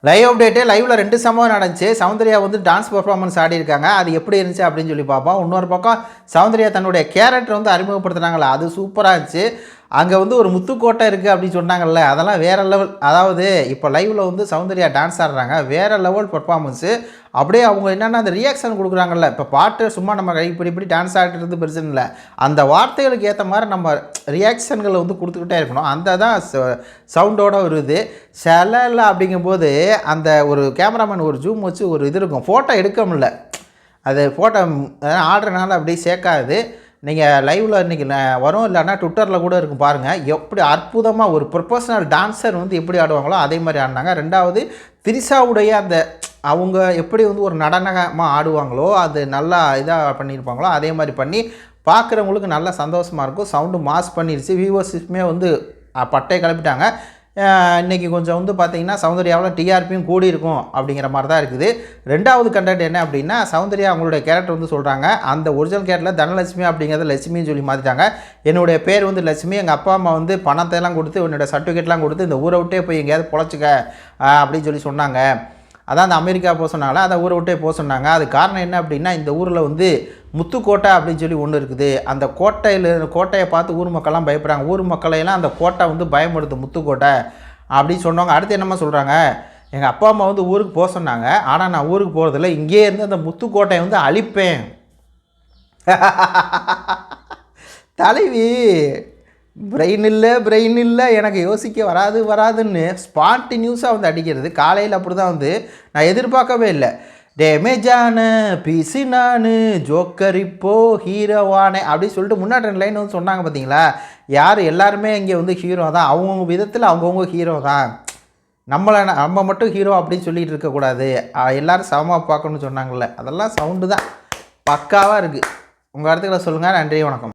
Live update லைவ்ல 2 சம்பவம் நடந்துச்சு. சௌந்தர்யா வந்து டான்ஸ் பெர்ஃபார்மன்ஸ் ஆடியிருக்காங்க. அது எப்படி இருந்துச்சு அப்படின்னு சொல்லி பார்ப்போம். இன்னொரு பக்கம் சௌந்தர்யா தன்னுடைய கேரக்டர் வந்து அறிமுகப்படுத்துனாங்கல்ல, அது சூப்பராக இருந்துச்சு. அங்கே வந்து ஒரு முத்துக்கோட்டை இருக்குது அப்படின்னு சொன்னாங்கல்ல, அதெல்லாம் வேறு லெவல். அதாவது இப்போ லைவில் வந்து சௌந்தர்யா டான்ஸ் ஆடுறாங்க, வேறு லெவல் பெர்ஃபார்மன்ஸு. அப்படியே அவங்க என்னென்னா அந்த ரியாக்ஷன் கொடுக்குறாங்கல்ல, இப்போ பாட்டு சும்மா நம்ம இப்படி பெருசு இல்லை, அந்த வார்த்தைகளுக்கு ஏற்ற மாதிரி நம்ம ரியாக்ஷன்களை வந்து கொடுத்துக்கிட்டே இருக்கணும். அந்த தான் சவுண்டோட வருது. செலல அப்படிங்கும்போது அந்த ஒரு கேமராமேன் ஒரு ஜூம் வச்சு ஒரு இது இருக்கும், ஃபோட்டோ எடுக்க முடியல. அது ஃபோட்டோ ஆடுறதுனால அப்படியே சேர்க்காது. நீங்கள் லைவில் இன்றைக்கி வரும், இல்லைன்னா ட்விட்டரில் கூட இருக்கும் பாருங்கள். எப்படி அற்புதமாக ஒரு ப்ரொஃபஷனல் டான்ஸர் வந்து எப்படி ஆடுவாங்களோ அதே மாதிரி ஆடினாங்க. ரெண்டாவது திரிஷாவுடைய அந்த அவங்க எப்படி வந்து ஒரு நடனமாக ஆடுவாங்களோ அது நல்லா இதாக பண்ணியிருப்பாங்களோ அதே மாதிரி பண்ணி பார்க்குறவங்களுக்கு நல்லா சந்தோஷமாக இருக்கும். சவுண்டு மாஸ் பண்ணிடுச்சு. வியூவர்ஷிப்புமே வந்து பட்டையை கிளப்பிட்டாங்க. இன்றைக்கி கொஞ்சம் வந்து பார்த்திங்கன்னா சௌந்தர்யாவில் டிஆர்பியும் கூடி இருக்கும் அப்படிங்கிற மாதிரி தான் இருக்குது. ரெண்டாவது கண்டென்ட் என்ன அப்படின்னா, சௌந்தர்யா அவங்களுடைய கேரக்டர் வந்து சொல்கிறாங்க, அந்த ஒரிஜினல் கேரக்டரில் தனலட்சுமி அப்படிங்கிறத லட்சுமின்னு சொல்லி மாற்றிட்டாங்க. என்னுடைய பேர் வந்து லட்சுமி, எங்கள் அப்பா அம்மா வந்து பணத்தையெல்லாம் கொடுத்து என்னோடய சர்டிஃபிகேட்லாம் கொடுத்து இந்த ஊரை விட்டே போய் எங்கேயாவது பொழைச்சிக்க அப்படின்னு சொல்லி சொன்னாங்க. அதான் அந்த அமெரிக்கா போக சொன்னாங்களா, அதை ஊரை விட்டே போக சொன்னாங்க. அது காரணம் என்ன அப்படின்னா, இந்த ஊரில் வந்து முத்துக்கோட்டை அப்படின்னு சொல்லி ஒன்று இருக்குது. அந்த கோட்டையை பார்த்து ஊர் மக்கள்லாம் பயப்படுறாங்க. ஊர் மக்களையெல்லாம் அந்த கோட்டை வந்து பயப்படுது, முத்துக்கோட்டை அப்படின்னு சொன்னவங்க. அடுத்து என்னம்மா சொல்கிறாங்க, எங்கள் அப்பா அம்மா வந்து ஊருக்கு போக சொன்னாங்க, ஆனால் நான் ஊருக்கு போகிறதில்ல, இங்கேயே இருந்து அந்த முத்துக்கோட்டையை வந்து அழிப்பேன். தலைவி பிரெயின் இல்லை எனக்கு யோசிக்க வராதுன்னு ஸ்பான்டினியூஸாக வந்து அடிக்கிறது. காலையில் அப்படி தான் வந்து நான் எதிர்பார்க்கவே இல்லை. டேமேஜான பிசி நான் ஜோக்கர் இப்போ ஹீரோவானே அப்படின்னு சொல்லிட்டு முன்னாடி 2 லைன் வந்து சொன்னாங்க பார்த்தீங்களா. யார் எல்லாருமே இங்கே வந்து ஹீரோ தான், அவங்கவுங்க விதத்தில் அவங்கவுங்க ஹீரோ தான். நம்ம மட்டும் ஹீரோ அப்படின்னு சொல்லிகிட்டு இருக்கக்கூடாது, எல்லோரும் சமமாக பார்க்கணும்னு சொன்னாங்கள்ல, அதெல்லாம் சவுண்டு தான் பக்காவாக இருக்குது. உங்கள் இடத்துக்களை சொல்லுங்கள். நன்றி, வணக்கம்.